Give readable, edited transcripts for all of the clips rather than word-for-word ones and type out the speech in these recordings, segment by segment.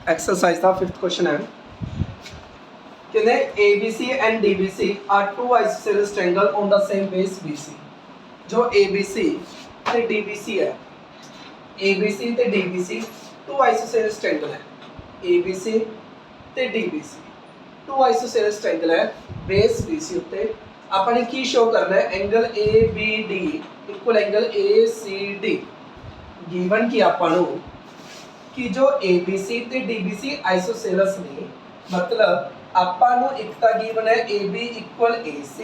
Exercise का 5th question है कहते ABC and DBC are two isosceles triangle on the same base BC। जो ABC ते DBC है, ABC ते DBC टू आइसोसेलेस ट्रायंगल है। ABC ते DBC टू आइसोसेलेस ट्रायंगल है बेस BC उत्ते आपने की शो करना है angle ABD equal angle ACD given की आपको कि जो ABC ते DBC आइसोसेलेस ने मतलब आपको एक ता गिवन है AB इक्वल AC,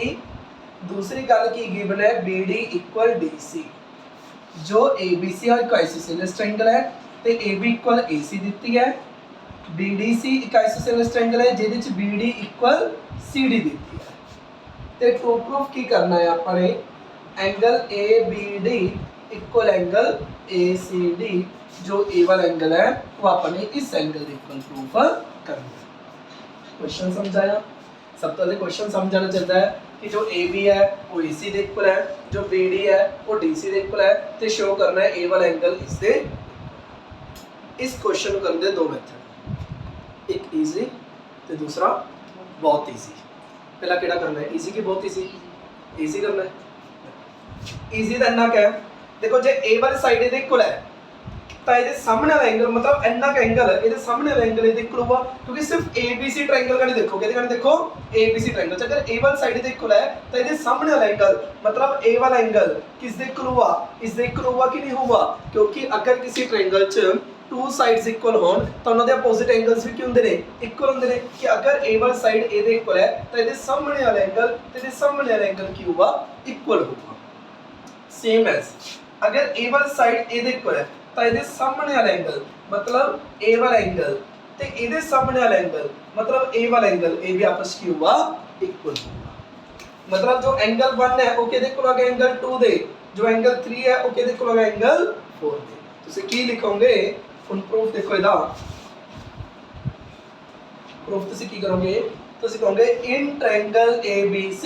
दूसरी गल की गिवन है BD इक्वल DC। जो ABC एक आइसोसेलेस ट्रायंगल है ते AB इक्वल AC दी है, BDC एक आइसोसेलेस ट्रायंगल है जिहदे विच BD इक्वल CD दी है। ते टू प्रूफ की करना है आपने angle ABD equal angle ACD जो ए वाला एंगल है वो आपने इस एंगल के इक्वल प्रूफ करना है। क्वेश्चन समझाया? सब तो पहले क्वेश्चन समझाना चाहता है कि जो AB है वो AC के इक्वल है, जो BD है वो DC के इक्वल है, तो शो करना है ए वाला एंगल इससे। इस क्वेश्चन को करने दो मेथड, एक इजी तो दूसरा बहुत इजी। पहला केड़ा करना है इजी की बहुत इजी, इजी करना है। इजी तो इन्ना क्या है, देखो जे ए वाली साइड दे इक्वल है तो ये सामने वाला एंगल मतलब इन्ना का एंगल है ये सामने वाला एंगल ये इक्वल हुआ, क्योंकि सिर्फ ABC ट्रायंगल का नहीं देखोगे, देखो ABC ट्रायंगल अगर ए वाली साइड दे इक्वल है तो ये सामने वाला एंगल मतलब ए वाला एंगल किस दे इक्वल हुआ, इस दे इक्वल हुआ कि नहीं हुआ। क्योंकि अगर किसी ट्रायंगल च टू साइड्स इक्वल होन तो उन्होंने अपोजिट एंगल्स भी क्यों होंगे ने इक्वल होंगे ने कि अगर ए वाली साइड ए दे इक्वल है तो ये सामने वाला एंगल तो ये सामने वाला एंगल की हुआ इक्वल होगा। सेम एज अगर ए वाली साइड ए दे इक्वल है तो ये सामने वाला एंगल मतलब ए वाला एंगल ते ए सामने वाला एंगल मतलब ए वाला एंगल ए भी आपस की हुआ इक्वल होगा। मतलब जो एंगल 1 है वो किहदे इक्वल होगा एंगल 2 दे, जो एंगल 3 है वो किहदे इक्वल होगा एंगल 4 दे। तुसी की लिखोगे उन प्रूफ देखो इदा प्रूफ तुसी की करोगे, तुसी कहोगे इन ट्रायंगल ABC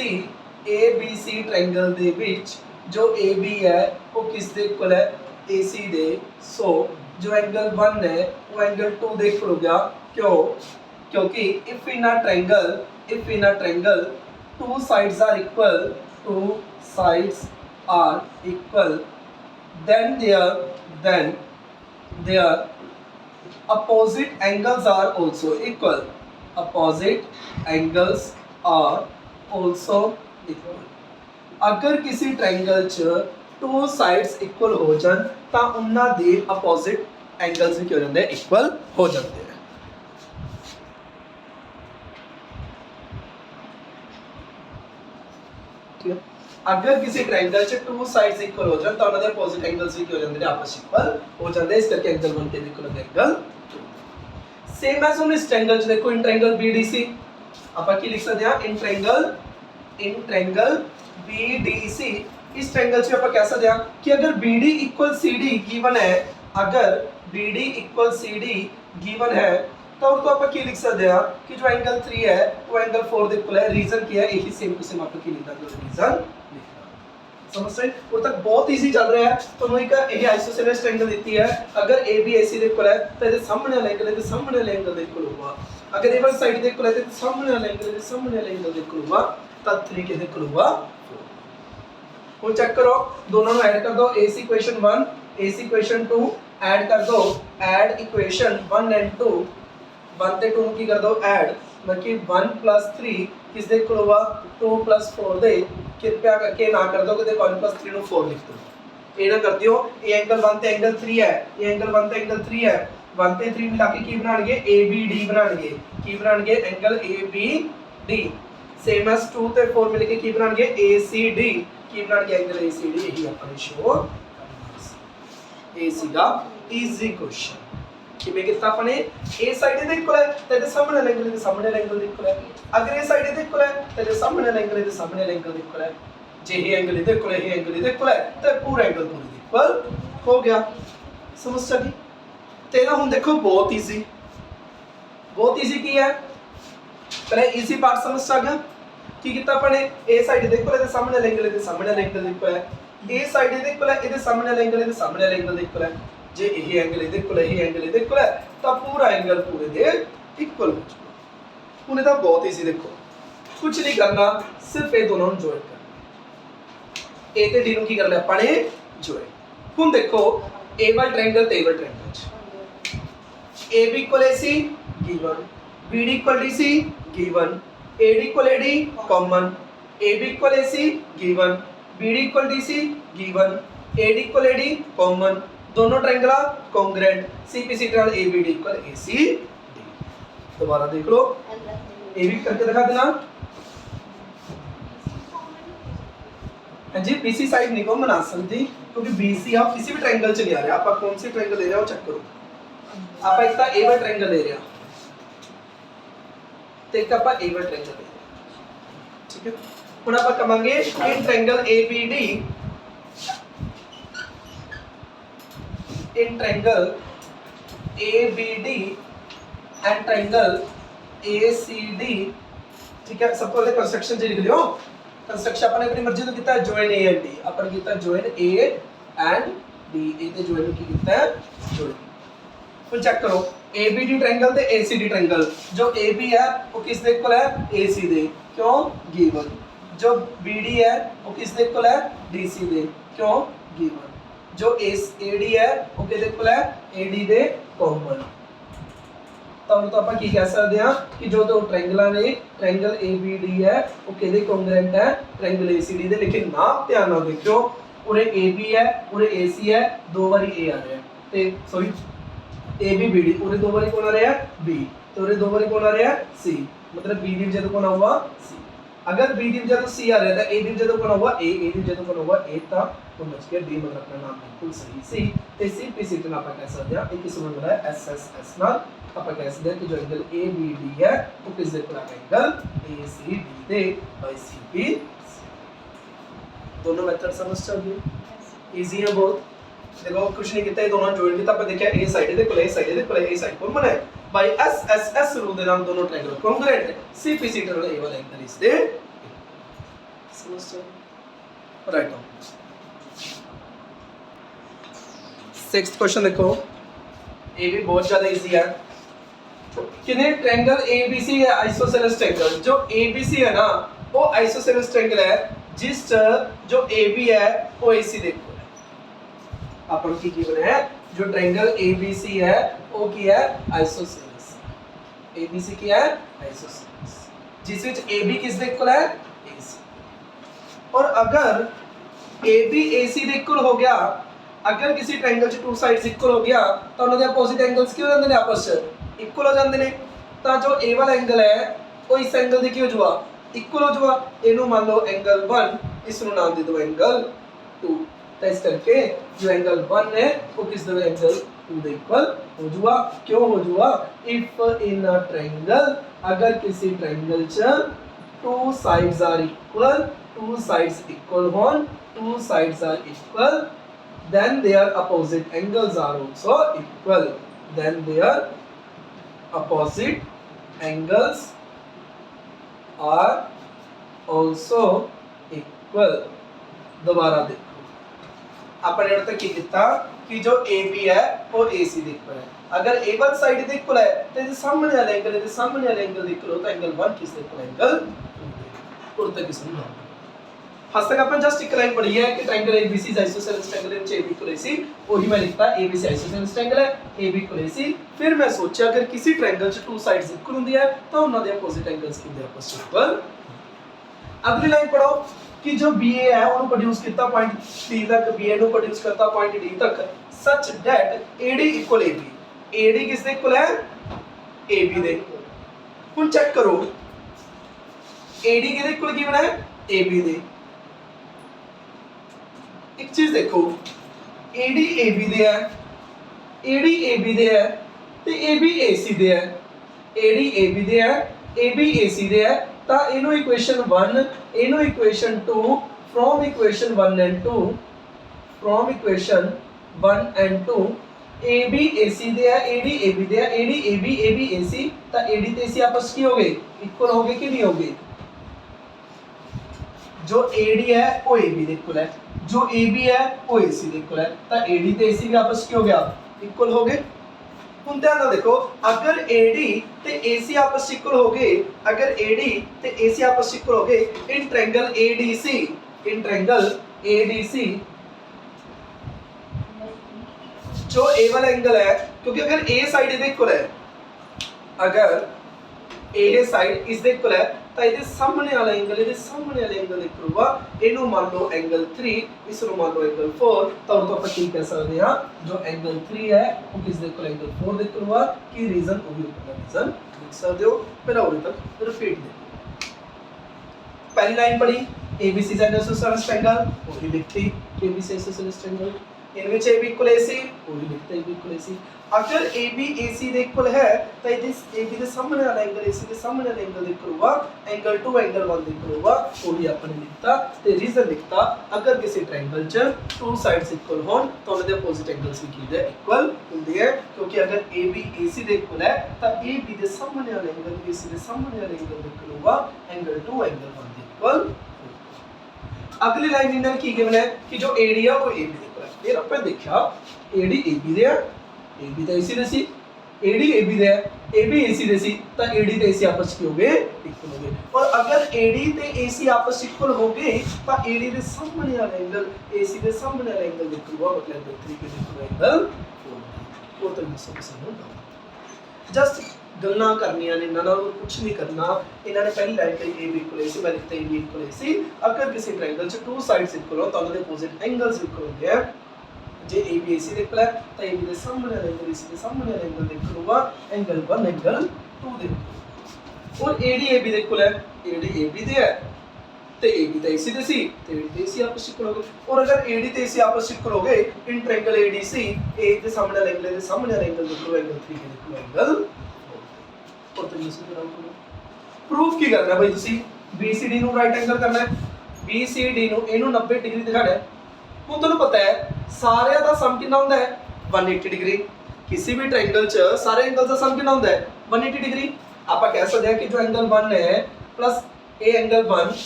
ट्रायंगल दे विच जो AB है वो किस दे इक्वल है AC दे। सो जो एंगल 1 है वो एंगल 2 दे इक्वल हो गया। क्यों? क्योंकि if in a triangle two sides are equal then their opposite angles are also equal, अगर किसी ट्रायंगल च टू साइड्स इक्वल हो जान तो उन्हां दे अपोजिट एंगल्स भी क्या हो जाते हैं इक्वल हो जाते हैं। ठीक है, अगर किसी ट्रायंगल च टू साइड्स इक्वल हो जान तो उन्हां दे अपोजिट एंगल्स भी क्या हो जाते हैं आपस इक्वल हो जाते हैं। इस करके एंगल 1 के इक्वल एंगल 2। सेम एज हम इस ट्रायंगल च देखो इन ट्रायंगल BDC ਆਪਾਂ ਕੀ ਲਿਖ ਸਕਦੇ ਹਾਂ इन ट्रायंगल BDC इस ट्रायंगल से आप कह सकते हैं कि अगर BD इक्वल CD गिवन है, अगर BD इक्वल CD गिवन है तो उसको आप की लिख सकते हैं कि जो एंगल 3 है वो एंगल 4 के इक्वल है। रीजन क्या है यही सेम टू सेम आप की लिखना है, रीजन लिखना समझ रहे हो। और तक बहुत इजी चल रहा है तो एक ये आइसोसेलेस ट्रायंगल दी है, अगर AB AC के इक्वल है तो ये सामने वाला एंगल ये सामने वाले एंगल के इक्वल होगा, अगर ए वाली साइड के इक्वल है तो सामने वाला एंगल ये सामने वाले एंगल के इक्वल होगा, तब 3 के इक्वल होगा। ਹੁਣ चेक करो दोनों को ऐड कर दो, AC equation 1 AC equation 2 add कर दो, ऐड इक्वेशन 1 एंड 2 1 ते 2 की कर दो ऐड मतलब 1 + 3 किस दे इक्वल होगा 2 + 4 दे। कृपया करके ना कर दो कि देखो 1 + 3 नु 4 लिख दो, ये ना कर दियो। ये एंगल 1 ते एंगल 3 है, ये एंगल 1 ते एंगल 3 है, 1 ते 3 मिला के की बनाएंगे ABD बनाएंगे, की बनाएंगे एंगल ABD। सेम एज 2 ते 4 मिल के की बनाएंगे ACD, की बनाएंगे एंगल ACD। यही अपने शो AC का इजी क्वेश्चन कि मैं कितना अपने ए साइड दे इक्वल है तेरे सामने वाला एंगल दे सामने वाला एंगल दे इक्वल है, अगर ए साइड दे इक्वल है तेरे सामने वाला एंगल दे सामने वाला एंगल दे इक्वल है, जे ये एंगल दे इक्वल है ये एंगल दे इक्वल है तो पूरा एंगल पूरे दे इक्वल हो गया। समझ सकी? तेरा हुन देखो बहुत इजी की है। पहले इजी पार्ट समझ आ गया कि कितना अपने ए साइड दे इक्वल है सामने वाला एंगल दे सामने वाला एंगल दे इक्वल है, ए साइड दे इक्वल है ये सामने वाला एंगल दे सामने वाला एंगल दे इक्वल है, जे यही एंगल इधर इक्वल है यही एंगल इधर इक्वल है ਤਾਂ ਪੂਰਾ ਐਂਗਲ ਪੂਰੇ ਦੇ ਇਕੁਅਲ ਹੋ ਜਾਊਗਾ। ਹੁਣ ਇਹਦਾ ਬਹੁਤ ਈਜ਼ੀ, ਦੇਖੋ ਕੁਝ ਨਹੀਂ ਕਰਨਾ, ਸਿਰਫ ਇਹ ਦੋਨੋਂ ਨੂੰ ਜੁਆਇਨ ਕਰਨਾ। A ਤੇ D ਨੂੰ ਕੀ ਕਰ ਲਿਆ ਆਪਾਂ ਨੇ ਜੁਆਇਨ। ਹੁਣ ਦੇਖੋ A ਵਾਲਾ ਟ੍ਰਾਇੰਗਲ ਤੇ A ਵਾਲਾ ਟ੍ਰਾਇੰਗਲ ਚ AB equal AC given, BD equal DC given, AD equal AD common, AB equal AC given, BD equal DC given, AD equal AD common, दोनों triangle congruent, CPC trial ABD equal ACD। दोबारा देख लो, ये भी करके दिखा देना। जी BC side नहीं को बना सकती क्योंकि BC आप किसी भी ट्रायंगल च ले आ रहे हैं, आप कौन सी ट्रायंगल ले रहे हो चेक करो। आप एक ता A वाला ट्रायंगल ले रहे हैं ਤੇ ਇੱਕ ਆਪਾਂ A ਵਾਲਾ ਟ੍ਰਾਇੰਗਲ ਲੈ ਠੀਕ ਹੈ। ਹੁਣ ਆਪਾਂ ਕਵਾਂਗੇ ਇਨ triangle ABD, in triangle ABD and triangle ACD, ठीक है। सब पहले कंस्ट्रक्शन जी लिख लियो। कंस्ट्रक्शन अपन अपनी मर्जी तो कितना जॉइन A and D, अपन कितना join A and D, A ते जॉइन की कितना है जॉइन। फिर चेक करो ABD ट्रायंगल ते ACD ट्रायंगल, जो AB है वो किस दे इक्वल है AC दे, क्यों गिवन। जो BD है वो किस दे इक्वल है DC दे, क्यों गिवन। जो AD है वो किस दे इक्वल है AD दे कॉमन। तब तो ਆਪਾਂ ਕੀ ਕਹਿ ਸਕਦੇ ਹਾਂ ਕਿ ਜੋ ਦੋ ਟ੍ਰਾਇੰਗਲਾਂ ਨੇ, ਟ੍ਰਾਇੰਗਲ ABD ਹੈ ਉਹ ਕਿਹਦੇ ਕੰਗਰੂਐਂਟ ਹੈ ਟ੍ਰਾਇੰਗਲ ACD ਦੇ। ਲੇਕਿਨ ਨਾਮ ਧਿਆਨ ਨਾਲ ਦੇਖਿਓ, ਉਰੇ AB ਹੈ ਉਰੇ AC ਹੈ, ਦੋ ਵਾਰੀ A ਆ ਰਿਹਾ ਤੇ ਸੌਰੀ AB BD, ਉਰੇ ਦੋ ਵਾਰੀ ਕੌਣ ਆ ਰਿਹਾ B ਤੇ ਉਰੇ ਦੋ ਵਾਰੀ ਕੌਣ ਆ ਰਿਹਾ C, मतलब B ਦੀ ਵਜ੍ਹਾ ਤੋਂ ਕੌਣ ਆਊਗਾ C। अगर B ਦੀ ਵਜ੍ਹਾ ਤੋਂ C ਆ ਰਿਹਾ ਤਾਂ A ਦੀ ਵਜ੍ਹਾ ਤੋਂ ਕੌਣ ਆਊਗਾ A, A ਦੀ ਵਜ੍ਹਾ ਤੋਂ ਕੌਣ ਆਊਗਾ A, ਤਾਂ ਸਮਝ ਕੇ D ਮਤਲਬ ਆਪਣਾ ਨਾਮ ਬਿਲਕੁਲ ਸਹੀ ਸੀ। ਤੇ CPC ਨਾਲ ਆਪਾਂ ਕਹਿ ਸਕਦੇ ਹਾਂ ਇੱਕ ਕਿਸਮ ਦਾ SSS ਨਾਲ ਆਪਾਂ ਕਹਿ ਸਕਦੇ ਹਾਂ ਕਿ ਜੋ ਐਂਗਲ ABD ਹੈ ਉਹ ਕਿਸ ਦੇ ਕੋਲ ਐਂਗਲ ACD ਦੇ ਬਾਈ CP। दोनों मेथड समझ चाहिए, इजी है बहुत। देखो कुछ नहीं किया, दोनों जॉइन किया, अपन देखा ए साइड दे कोल ए साइड दे कोल ए साइड कौन बना है बाय SSS रूल दे नाम दोनों ट्रायंगल कॉन्ग्रुएंट है। CPC ट्रायंगल ए वाला एंगल इस दे समझ चाहिए राइट ऑन। सिक्स्थ क्वेश्चन देखो, ये भी बहुत ज्यादा इजी है। कितने ट्रायंगल ABC है आइसोसेलेस ट्रायंगल, जो ABC है ना वो आइसोसेलेस ट्रायंगल है जिस जो AB है वो AC देखो अपन की गिवन है। जो ट्रायंगल ABC है वो की है आइसोसेलेस, ABC की है आइसोसेलेस जिस विच AB किस दे इक्वल है AC। और अगर AB AC दे इक्वल हो गया, अगर किसी ट्रायंगल च टू साइड्स इक्वल हो गया तो उन्हां दे अपोजिट एंगल्स की हो जांदे ने आपस च इक्वल हो जांदे ने। ਤਾਂ जो A वाला एंगल है वो इस एंगल ਦੇ ਕੀ ਹੋ ਜਾਊਗਾ इक्वल हो जाऊगा। ਇਹਨੂੰ मान लो एंगल 1, इसनु नाम दे दो एंगल 2। तो इस करके जो एंगल 1 है वो किस दे एंगल 2 दे इक्वल हो जाऊगा। क्यों हो जाऊगा, इफ इन अ ट्रायंगल, अगर किसी ट्रायंगल च two sides are equal, two sides equal होन, two sides are equal, then their opposite angles are also equal, then their opposite angles are also equal। दोबारा देखो अपन ने तक किया कि जो AB है वो AC दे इक्वल है। अगर A1 साइड दे इक्वल है तो ये सामने वाला एंगल, ये सामने वाला एंगल इक्वल होता है एंगल 1 किस दे इक्वल एंगल 2 दे। किस में आज तक अपन जस्ट एक लाइन पढ़ी है कि triangle ABC is isosceles triangle in AB equal AC, वही मैं लिखता ABC आइसोसेलेस ट्रायंगल है, AB इक्वल AC। फिर मैं सोचा अगर किसी ट्रायंगल च टू साइड्स इक्वल होंदी है तो उनके अपोजिट एंगल्स किंदे आपस में इक्वल। अगली लाइन पढ़ो कि जो BA है ਉਹਨੂੰ प्रोड्यूस ਕੀਤਾ पॉइंट C तक, BA ਨੂੰ प्रोड्यूस करता पॉइंट D तक, such that AD equal AB। AD किस दे इक्वल है AB दे। ਹੁਣ चेक करो AD किसदे इक्वल गिवन है AB दे। एक चीज देखो AD AB दे है, AD AB दे है ते AB AC दे है, AD AB दे है, AB AC दे है। ਤਾਂ ਇਹਨੂੰ ਇਕੁਏਸ਼ਨ 1, ਇਹਨੂੰ equation 2, from equation 1 and 2, from equation 1 and 2 AB AC ਦੇ ਹੈ, AD AB ਦੇ ਹੈ, AD AB AB AC, ਤਾਂ AD ਤੇ AC ਆਪਸ ਕੀ ਹੋ ਗਏ ਇਕੁਅਲ ਹੋ ਗਏ कि नहीं हो गए। जो AD है वो AB ਦੇ ਇਕੁਅਲ है, जो AB है वो AC ਦੇ ਇਕੁਅਲ है, ਤਾਂ AD ਤੇ AC भी आपस की हो गया इक्वल हो गए। ਹੁਣ ਧਿਆਨ ਨਾਲ ਦੇਖੋ, ਅਗਰ AD ਤੇ AC ਆਪਸ ਚ ਇਕੁਅਲ ਹੋ ਗਏ, ਅਗਰ AD ਤੇ AC ਆਪਸ ਚ ਇਕੁਅਲ ਹੋ ਗਏ, ਇਨ ਟ੍ਰਾਇੰਗਲ ADC, ਇਨ ਟ੍ਰਾਇੰਗਲ ADC जो A वाला एंगल है, क्योंकि अगर A साइड ਇਹਦੇ ਇਕੁਅਲ ਹੈ, ਅਗਰ A ਸਾਈਡ ਇਸ ਦੇ ਇਕੁਅਲ ਹੈ ਤਾਂ ਇਹਦੇ ਸਾਹਮਣੇ ਵਾਲਾ ਐਂਗਲ ਇਹਦੇ ਸਾਹਮਣੇ ਵਾਲੇ ਐਂਗਲ ਦੇ ਇਕੁਅਲ ਹੋਗਾ। ਇਹਨੂੰ ਮੰਨ ਲਓ ਐਂਗਲ 3, ਇਸ ਨੂੰ ਮੰਨ ਲਓ ਐਂਗਲ 4, ਤਾਂ ਉਹ ਤੋਂ ਆਪਾਂ ਕੀ ਕਹਿ ਸਕਦੇ ਹਾਂ, ਜੋ ਐਂਗਲ 3 ਹੈ ਉਹ ਕਿਸ ਦੇ ਇਕੁਅਲ, ਐਂਗਲ 4 ਦੇ ਇਕੁਅਲ ਹੋਗਾ। ਕੀ ਰੀਜ਼ਨ, ਉਹ ਵੀ ਉੱਪਰ ਦਾ ਰੀਜ਼ਨ ਲਿਖ ਸਕਦੇ ਹੋ। ਪਹਿਲਾਂ ਉਰੇ ਤੱਕ ਰਿਪੀਟ ਦੇਖੋ। पहली लाइन पढ़ी ABC is an isosceles triangle, वही लिखती ABC isosceles triangle, in which AB equal AC, वही लिखते AB equal AC। अगर AB AC ਦੇ ਇਕੁਅਲ ਹੈ ਤਾਂ ਇਹਦੇ AB ਦੇ ਸਾਹਮਣੇ ਵਾਲਾ ਐਂਗਲ AC ਦੇ ਸਾਹਮਣੇ ਵਾਲੇ ਐਂਗਲ ਦੇ ਇਕੁਅਲ ਹੋਗਾ, ਐਂਗਲ 2 ਐਂਗਲ 1 ਦੇ ਇਕੁਅਲ ਹੋਗਾ। ਉਹੀ ਆਪਾਂ ਨੇ ਲਿਖਤਾ ਤੇ ਰੀਜ਼ਨ ਲਿਖਤਾ, ਅਗਰ ਕਿਸੇ ਟ੍ਰਾਇੰਗਲ 'ਚ 2 ਸਾਈਡਸ ਇਕੁਅਲ ਹੋਣ ਤਾਂ ਉਹਨਾਂ ਦੇ ਆਪੋਜ਼ਿਟ ਐਂਗਲਸ ਵੀ ਕੀ ਦੇ ਇਕੁਅਲ ਹੁੰਦੇ ਹੈ, ਕਿਉਂਕਿ ਅਗਰ AB AC ਦੇ ਇਕੁਅਲ ਹੈ ਤਾਂ AB ਦੇ ਸਾਹਮਣੇ ਵਾਲਾ ਐਂਗਲ AC ਦੇ ਸਾਹਮਣੇ ਵਾਲੇ ਐਂਗਲ ਦੇ ਇਕੁਅਲ ਹੋਗਾ, ਐਂਗਲ 2 ਐਂਗਲ 1 ਦੇ इक्वल। अगली लाइन इन्होंने की गिवन है कि जो AD है वो AB दे इक्वल है। फिर अपन देखा AD AB दे है, AB तो AC दे सी, AD AB दे है, AB AC दे सी, तो AD ते AC आपस में हो गए इक्वल हो गए। और अगर AD ते AC आपस में इक्वल हो गए तो AD दे सामने वाला एंगल AC दे सामने वाला एंगल इक्वल हुआ, मतलब एंगल 3 के इक्वल एंगल 4 वो तो ये सब समझ जस्ट गल्लां करनियां ने, इन्हां नाल कुछ नहीं करना। इन्हां ने पहली लाइन कही AB इक्वल AC, मैं लिखता AB इक्वल AC। अगर किसी ट्रायंगल च 2 साइड्स इक्वल हो तो उनके अपोजिट एंगल्स इक्वल होंगे हैं। जे AB AC दे इक्वल है तो AB दे सामने वाले एंगल AC दे सामने वाले एंगल दे इक्वल होगा, एंगल 1 एंगल 2 दे। और AD AB दे इक्वल है, AD AB दे है ते AB ते AC दे सी, ते AD ते AC आपस में इक्वल हो गए। और अगर AD ते AC आपस में इक्वल हो गए, इन ट्रायंगल ADC A दे सामने वाले एंगल दे सामने वाले एंगल दे इक्वल एंगल 3 के इक्वल एंगल। और तो इसे फिर आउट करो। प्रूफ की करना है भाई, ਤੁਸੀਂ BCD ਨੂੰ ਰਾਈਟ ਐਂਗਲ ਕਰਨਾ ਹੈ, BCD ਨੂੰ ਇਹਨੂੰ 90 ਡਿਗਰੀ ਦਿਖਾਣਾ ਹੈ। ਹੁਣ ਤੁਹਾਨੂੰ ਪਤਾ ਹੈ ਸਾਰਿਆਂ ਦਾ ਸਮ ਕਿੰਨਾ ਹੁੰਦਾ ਹੈ, 180 ਡਿਗਰੀ। ਕਿਸੇ ਵੀ ਟ੍ਰਾਇੰਗਲ 'ਚ ਸਾਰੇ ਐਂਗਲਸ ਦਾ ਸਮ ਕਿੰਨਾ ਹੁੰਦਾ ਹੈ, 180 ਡਿਗਰੀ। ਆਪਾਂ ਕਹਿ ਸਕਦੇ ਹਾਂ ਕਿ ਜੋ ਐਂਗਲ 1 ਹੈ plus A angle 1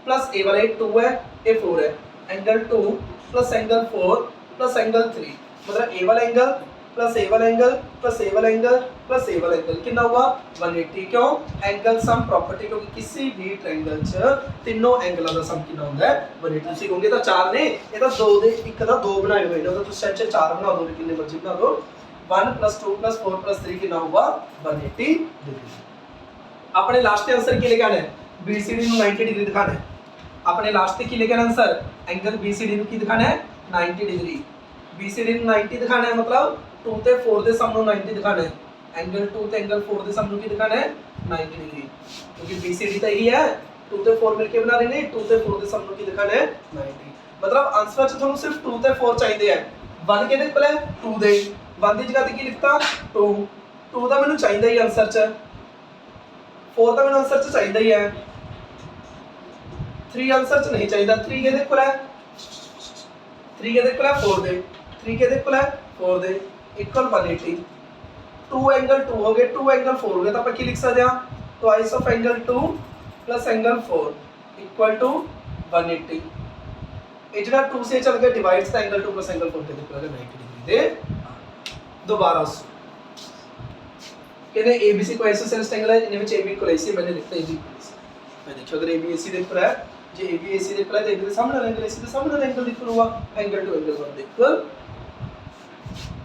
plus A वाला 2 है, A 4 है, angle 2 plus angle 4 plus angle 3, मतलब A वाला एंगल प्लस A वाला एंगल प्लस A वाला एंगल प्लस A वाला एंगल कितना हुआ 180। क्यों, एंगल सम प्रॉपर्टी, क्योंकि किसी भी ट्रायंगल च तीनों एंगलों का सम कितना होता है 180। ਤੁਸੀਂ ਕਹੋਗੇ ਤਾਂ 4 ਨੇ, ਇਹ ਤਾਂ 2 ਦੇ ਇੱਕ ਦਾ 2 ਬਣਾਏ ਹੋਏ ਨੇ, ਉਹਦਾ ਤੁਸੀਂ ਚਾਹੇ 4 ਬਣਾ ਦਿਓ, ਕਿੰਨੇ ਮਰਜ਼ੀ ਬਣਾ ਦਿਓ। 1 + 2 + 4 + 3 कितना होगा 180 डिग्री। अपने लास्ट आंसर की लेके आना है, BCD ਨੂੰ 90 डिग्री दिखाना है। अपने लास्ट ਤੇ ਕੀ लेके आना आंसर, एंगल BCD ਨੂੰ ਕੀ दिखाना है 90 डिग्री। BCD ਨੂੰ 90 दिखाना है, मतलब 2 ਤੇ 4 ਦੇ ਸਮ ਨੂੰ 90 ਦਿਖਾਣਾ ਹੈ, एंगल 2 ਤੇ एंगल 4 ਦੇ ਸਮ ਨੂੰ ਕੀ ਦਿਖਾਣਾ ਹੈ 90 डिग्री, क्योंकि BCD ਤਾਂ ਇਹੀ ਹੈ, 2 ਤੇ 4 ਮਿਲ ਕੇ ਬਣਾ ਰਹੇ ਨੇ, 2 ਤੇ 4 ਦੇ ਸਮ ਨੂੰ ਕੀ ਦਿਖਾਣਾ ਹੈ 90। मतलब आंसर ਚ ਤੁਹਾਨੂੰ ਸਿਰਫ 2 ਤੇ 4 ਚਾਹੀਦੇ ਆ। 1 ਕਿਹਦੇ ਕੋਲ ਹੈ 2 ਦੇ, 1 ਦੀ ਜਗ੍ਹਾ ਤੇ ਕੀ ਲਿਖਤਾ 2, 2 ਦਾ ਮੈਨੂੰ ਚਾਹੀਦਾ ਹੀ ਆਂਸਰ ਚ, 4 ਦਾ ਮੈਨੂੰ ਆਂਸਰ ਚ ਚਾਹੀਦਾ ਹੀ ਹੈ, 3 ਆਂਸਰ ਚ ਨਹੀਂ ਚਾਹੀਦਾ। 3 ਕਿਹਦੇ ਕੋਲ ਹੈ 3 ਕਿਹਦੇ ਕੋਲ ਹੈ 4 ਦੇ, 3 ਕਿਹਦੇ ਕੋਲ ਹੈ 4 ਦੇ, इक्वल 180। 2 एंगल 2 हो गए, 2 एंगल 4 हो गए, तो अपन की लिख सकते हैं twice of angle 2 plus angle 4 equal to 180। ये जरा 2 से चल के divides the angle 2 plus angle 4 के इक्वल है 90 डिग्री दे। दोबारा कहने ABC को आइसोसेलेस ट्रायंगल है, इनमें AB इक्वल AC, मैंने लिखता है AB इक्वल AC। मैं देखो अगर AB AC दे इक्वल है, जे AB AC दे इक्वल है, तो AB के सामने वाला एंगल AC के सामने वाला एंगल इक्वल हुआ, angle 2 angle 1 equal.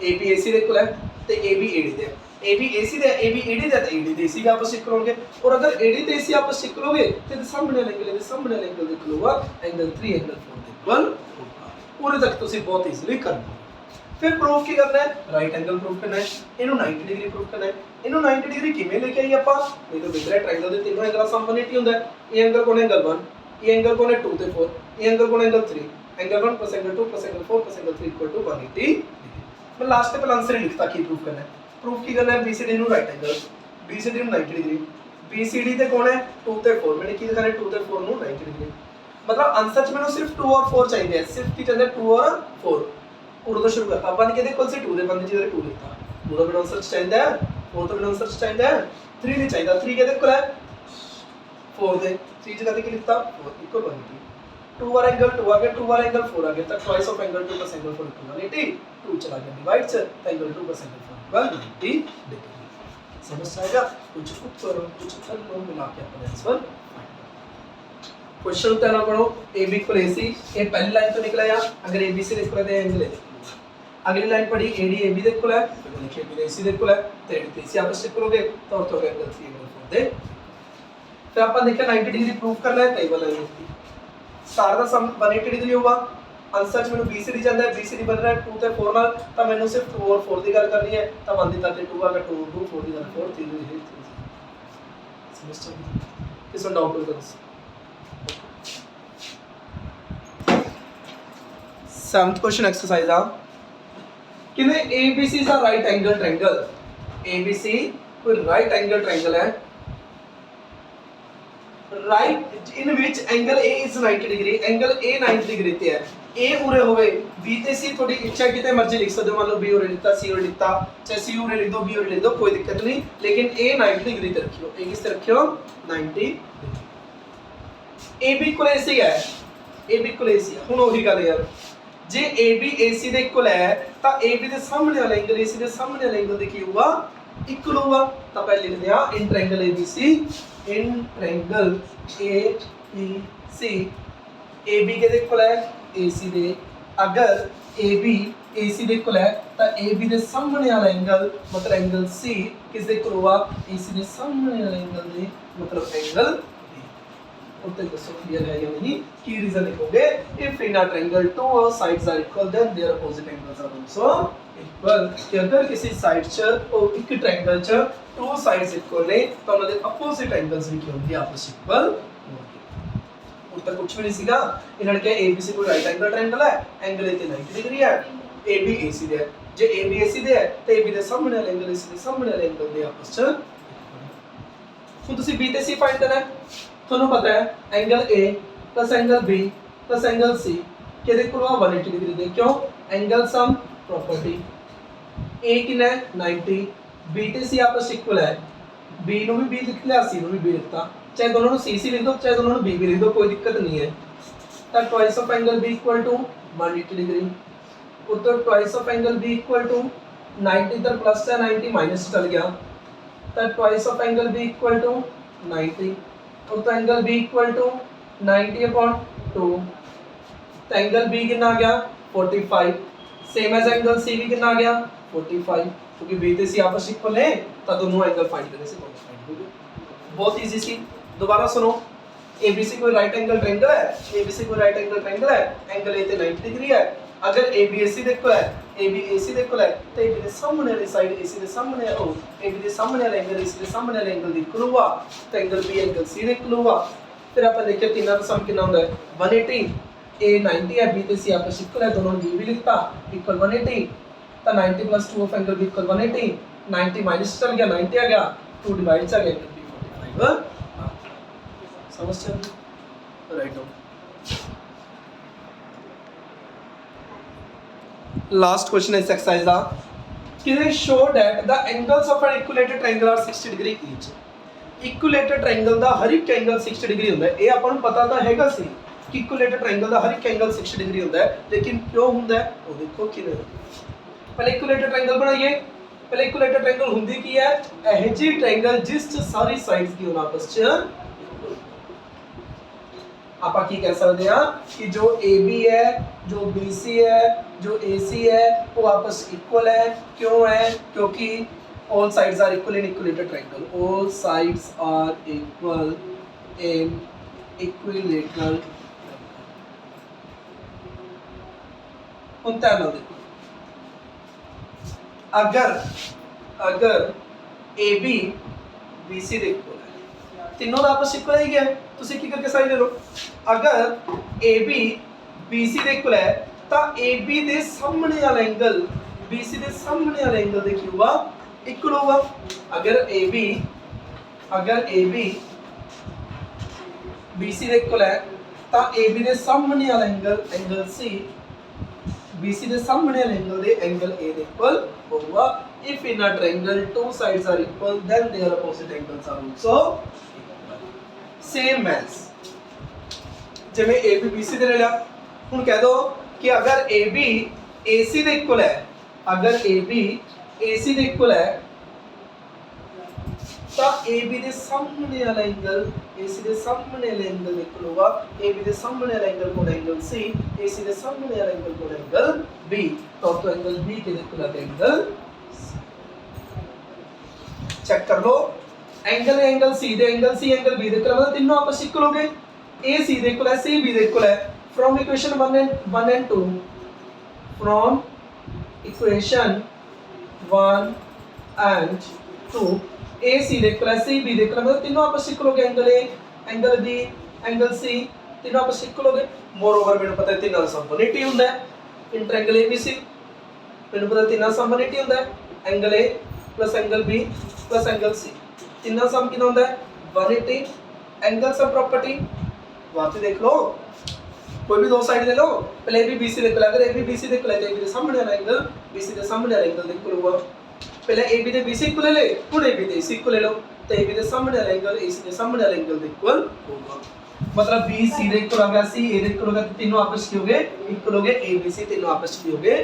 AB AC दे इक्वल है तो AB AD दे, AB AC दे AB AD दे, तो AD दे AC का आपस में इक्वल होंगे। और अगर AD ते AC आपस में इक्वल होंगे तो सामने वाले एंगल सामने वाले एंगल इक्वल होगा, एंगल 3 एंगल 4 इक्वल होगा। पूरे तक ਤੁਸੀਂ बहुत इजीली कर लो। फिर प्रूफ की करना है, राइट एंगल प्रूफ करना है, इनु 90 डिग्री प्रूफ करना है। इनु 90 डिग्री किवें लेके आइए ਆਪਾਂ, ਇਹ ਤਾਂ ਵਿਕਰਾ ਟ੍ਰਾਇੰਗਲ ਦੇ ਤਿੰਨੋਂ ਐਂਗਲਾਂ ਸਮ 180 ਹੁੰਦਾ ਹੈ। ਇਹ ਐਂਗਲ ਕੋਣ ਹੈ ਐਂਗਲ 1, ਇਹ ਐਂਗਲ ਕੋਣ ਹੈ 2 ਤੇ 4, ਇਹ ਐਂਗਲ ਕੋਣ ਹੈ angle 3, angle 1 + angle 2 + angle 4 + angle 3 = 180। मैं लास्ट पे आंसर ही लिखता की प्रूफ करना है। प्रूफ की करना है BCD नु राइट एंगल, BCD नु 90 डिग्री, BCD ते कौन है 2 ते 4, मैंने की दिखाना है 2 ते 4 नु 90 डिग्री। मतलब आंसर च मैंने सिर्फ 2 और 4 चाहिए, सिर्फ की चाहिए 2 और 4। उर्दू शुरू करता अपन के देखो से 2 दे बंदे जिधर 2 लिखता, 2 ਦਾ ਮੈਨੂੰ ਆਂਸਰ ਚਾਹੀਦਾ ਹੈ, 4 ਦਾ ਮੈਨੂੰ ਆਂਸਰ ਚਾਹੀਦਾ ਹੈ, 3 नहीं चाहिए। 3 के देखो है 4 दे, 3 जगह पे ਕੀ ਲਿਖਤਾ 4 = 180। 2 बार एंगल 2 आ गया, 2 बार एंगल 4 आ गया, तब twice of angle 2 plus angle 4 equal 180, 2 चला गया डिवाइड से, angle 2 plus angle 4 equal 90 degree. समझ आएगा? कुछ ऊपर कुछ कर लो, मिला के अपना आंसर क्वेश्चन उतारना पड़ो। ए बी इक्वल ए सी, ये पहली लाइन तो निकला यार, अगर ए बी सी इक्वल है एंगल ए। अगली लाइन पढ़ी A D A B equal है, फिर लिखिए बी ए सी इक्वल है, तो ए डी सी आपस में करोगे तो ऑर्थो एंगल 3 एंगल 4 दे। फिर अपन देखिए 90 डिग्री प्रूव करना है, टेबल है इसकी सारा ਦਾ ਸਮ 180 डिग्री होगा। आंसर ਚ ਮੈਨੂੰ BCD ਜਾਂਦਾ ਹੈ, BCD ਬਣ ਰਿਹਾ 2 ਤੇ 4 ਨਾਲ, ਤਾਂ ਮੈਨੂੰ ਸਿਰਫ 2 और 4 ਦੀ ਗੱਲ ਕਰਨੀ ਹੈ, ਤਾਂ 1 ਦੀ ਤਾਂ 2 ਆ ਗਿਆ 2 2 4 ਦੀ ਤਾਂ 4 3 ਦੀ 3 ਸਮਝ ਚੱਲੀ। ਇਸ ਨੂੰ ਡਾਊਟ ਕਰੋ। 7th क्वेश्चन एक्सरसाइज आ किने ABC is a right angle triangle, ABC कोई right angle triangle है, right in which angle A is 90 degree, angle A 90 degree ਤੇ ਹੈ, A ਉਰੇ ਹੋਵੇ, B ਤੇ C ਤੁਹਾਡੀ ਇੱਛਾ ਕਿਤੇ ਮਰਜ਼ੀ ਲਿਖ ਸਕਦੇ ਹੋ, ਮੰਨ ਲਓ B ਉਰੇ ਲਿਖਤਾ, C ਉਰੇ ਲਿਖਤਾ, ਚਾਹੇ C ਉਰੇ ਲਿਖ ਦੋ, B ਉਰੇ ਲਿਖ ਦੋ, ਕੋਈ ਦਿੱਕਤ ਨਹੀਂ, लेकिन A 90 डिग्री ਤੇ ਰੱਖਿਓ, A किस ਤੇ ਰੱਖਿਓ 90 AB ਇਕੁਅਲ AC ਹੈ, AB ਇਕੁਅਲ AC ਹੈ। ਹੁਣ ਉਹੀ ਗੱਲ ਯਾਰ, ਜੇ AB AC ਦੇ ਇਕੁਅਲ ਹੈ ਤਾਂ AB ਦੇ ਸਾਹਮਣੇ ਵਾਲਾ ਐਂਗਲ AC ਦੇ ਸਾਹਮਣੇ ਵਾਲਾ ਐਂਗਲ ਦੇ ਕੀ ਹੋਊਗਾ, ਇਕੁਅਲ ਹੋਊਗਾ। ਤਾਂ ਪਹਿਲੇ ਲਿਖਦੇ ਆ in triangle ABC, in triangle ABC AB के इक्वल है AC दे, अगर AB AC दे इक्वल है तो AB दे सामने वाला एंगल मतलब एंगल C किस दे इक्वल होगा, AC दे सामने वाला एंगल दे मतलब एंगल B। उत्तर दसो क्लियर है या नहीं, की रीजन लिखोगे, if in a triangle two sides are equal then their opposite angles are also equal. कि अगर किसी साइड च और एक ट्रायंगल च टू साइड्स इक्वल ने तो उनके अपोजिट एंगल्स भी क्या होंगे, आपस में इक्वल होंगे। उत्तर कुछ भी नहीं सीगा, इन्होंने कहा ABC कोई राइट एंगल ट्रायंगल है, एंगल ए 90 डिग्री है, AB AC दे है, जे AB AC दे है तो AB दे सामने वाले एंगल AC दे सामने वाले एंगल दे आपस में ਹੁਣ ਤੁਸੀਂ B ਤੇ C फाइंड करना है, ਤੁਹਾਨੂੰ पता है angle A plus angle B plus angle C ਕਿਹਦੇ ਕੋਲ ਆ 180 डिग्री ਦੇ, क्यों एंगल सम प्रॉपर्टी A कितना है 90, B ਤੇ C आपस इक्वल है, B ਨੂੰ ਵੀ B ਲਿਖ ਲਿਆ, C ਨੂੰ ਵੀ B ਲਿਖਤਾ, ਚਾਹੇ ਦੋਨों ਨੂੰ C लिख दो चाहे दोनों ਨੂੰ B भी लिख दो, कोई दिक्कत नहीं है। तो twice of angle B equal to 180 degree, उत्तर twice of angle B equal to 90 इधर प्लस है 90 माइनस चल गया, तो twice of angle B equal to 90, उत्तर angle B equal to 90 upon 2, तो एंगल B कितना आ गया 45, सेम एज एंगल C भी कितना आ गया 45, क्योंकि B ਤੇ C आपस इक्वल है तो दोनों एंगल फाइंड करने से दोनों फाइंड हो गए। बहुत इजी सी, दोबारा सुनो, ABC कोई राइट एंगल ट्रायंगल है, ABC कोई राइट एंगल ट्रायंगल है, एंगल A ते 90 डिग्री है, अगर AB AC दे इक्वल है, AB AC दे इक्वल है तो AB दे सामने वाली साइड AC दे सामने ओ AB दे सामने वाला एंगल AC दे सामने वाले एंगल दी इक्वल हुआ, तो एंगल B एंगल C दे इक्वल हुआ। फिर अपन देखिए तीनों का सम कितना होता है 180, A 90 है, B ते C आपस इक्वल है, दोनों B भी लिखता इक्वल 180, तो 90 plus 2 of angle B equal 180, 90 minus चल गया 90 आ गया, 2 डिवाइड से आ गया एंगल B 45। समझ चल राइट डाउन। लास्ट क्वेश्चन इस एक्सरसाइज दा कि दे show that the angles of an equilateral triangle are 60 degree each. Equilateral triangle दा हर एक एंगल 60 डिग्री ਹੁੰਦਾ ਹੈ, ਇਹ ਆਪਾਂ ਨੂੰ ਪਤਾ ਤਾਂ ਹੈਗਾ ਸੀ ਕਿ इक्विलेटरल ट्रायंगल ਦਾ हर एक एंगल 60 डिग्री ਹੁੰਦਾ ਹੈ, लेकिन क्यों ਹੁੰਦਾ है ਉਹ ਦੇਖੋ ਕਿਵੇਂ। पहले इक्विलेटरल ट्रायंगल बनाइए, पहले इक्विलेटरल ट्रायंगल ਹੁੰਦੀ ਕੀ ਹੈ, ਇਹ ਜੀ ट्रायंगल जिस ਚ ਸਾਰੀ ਸਾਈਡਸ की होना आपस ਚ ਆਪਾਂ ਕੀ ਕਹਿ ਸਕਦੇ ਹਾਂ कि जो AB है जो BC है जो AC है वो आपस इक्वल है, क्यों है, क्योंकि all sides are equal in equilateral triangle, all sides are equal in equilateral triangle। ਹੁਣ ਧਿਆਨ ਨਾਲ ਦੇਖੋ, अगर AB BC ਦੇ ਇਕੁਅਲ ਹੈ, ਤਿੰਨੋਂ ਦਾ ਆਪਸ ਇਕੁਅਲ ਹੀ ਗਿਆ, ਤੁਸੀਂ ਕੀ ਕਰਕੇ ਸਾਈਡ ਲੈ ਲਓ, अगर AB BC ਦੇ ਇਕੁਅਲ ਹੈ ਤਾਂ AB ਦੇ ਸਾਹਮਣੇ ਵਾਲਾ ਐਂਗਲ BC ਦੇ ਸਾਹਮਣੇ ਵਾਲੇ ਐਂਗਲ ਦੇ ਕੀ ਹੋਊਗਾ ਇਕੁਅਲ ਹੋਊਗਾ। अगर AB BC ਦੇ ਇਕੁਅਲ ਹੈ ਤਾਂ AB ਦੇ ਸਾਹਮਣੇ ਵਾਲਾ ਐਂਗਲ C BC ਦੇ ਸਾਹਮਣੇ ਵਾਲੇ ਐਂਗਲ ਦੇ ਐਂਗਲ A ਦੇ ਇਕੁਅਲ होगा। If in a triangle two sides are equal, then their opposite angles are also equal. Same as ਜਿਵੇਂ AB BC ਦੇ ਲੈ ਲਿਆ। ਹੁਣ ਕਹਿ ਦੋ ਕਿ ਅਗਰ AB AC ਦੇ ਇਕੁਅਲ ਹੈ, ਅਗਰ AB AC ਦੇ ਇਕੁਅਲ ਹੈ ਤਾਂ AB ਦੇ ਸਾਹਮਣੇ ਵਾਲਾ ਐਂਗਲ AC ਦੇ ਸਾਹਮਣੇ ਵਾਲਾ ਐਂਗਲ ਇਕੁਅਲ ਹੋਗਾ AB ਦੇ ਸਾਹਮਣੇ ਵਾਲਾ ਐਂਗਲ ਕੋਣ ਐਂਗਲ C, AC ਦੇ ਸਾਹਮਣੇ ਵਾਲਾ ਐਂਗਲ ਕੋਣ ਐਂਗਲ B। तो एंगल B के इक्वल है एंगल चेक कर लो। एंगल C दे एंगल C एंगल B दे इक्वल मतलब तीनों आपस इक्वल हो गए। A C दे इक्वल है, C B दे इक्वल है। From equation 1 and 2 from equation 1 and 2 A C they equal है, C B दे इक्वल मतलब तीनों आपस इक्वल हो गए। Angle A angle B angle C तीनों आपस इक्वल हो गए। मोरओवर मैंने पता है तीनों का सम 180 ਹੁੰਦਾ ਹੈ। इन ट्रायंगल ABC मैंने पता तीनों सम 180 ਹੁੰਦਾ है। Angle A plus angle B plus angle C तीनों सम कितना ਹੁੰਦਾ है 180। एंगल सम प्रॉपर्टी वहां से देख लो, कोई भी दो साइड ले लो। पहले AB BC दे इक्वल, अगर AB BC दे इक्वल है तो AB दे सामने वाला एंगल BC दे सामने वाला एंगल दे इक्वल होगा। पहले AB दे BC इक्वल ले, हुन AB दे AC इक्वल ले लो तो AB दे सामने वाला एंगल AC दे सामने वाला एंगल दे इक्वल होगा। मतलब B C दे इक्वल हो गया, C A दे इक्वल हो गया, तीनों आपस में हो गए इक्वल हो गए। A B C तीनों आपस में हो गए।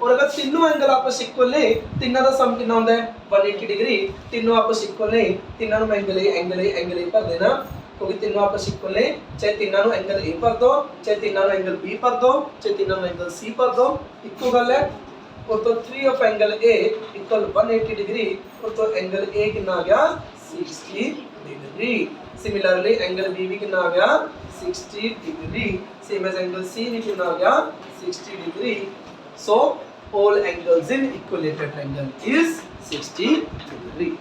और अगर तीनों एंगल आपस इक्वल ने तीनों का सम कितना होता है 180 डिग्री। तीनों आपस इक्वल ने तीनों में एंगल A भर देना क्योंकि तीनों आपस इक्वल ने, चाहे तीनों में एंगल A भर दो, चाहे तीनों में एंगल B भर दो, चाहे तीनों में एंगल C भर दो, इक्वल गल है। और तो 3 of angle A equal 180 degree और तो एंगल A कितना आ गया 60 डिग्री। सिमिलरली एंगल B भी कितना आ गया 60 degree. Same as angle C भी कितना आ गया 60 degree. So all angles in equilateral triangle is 60 degree.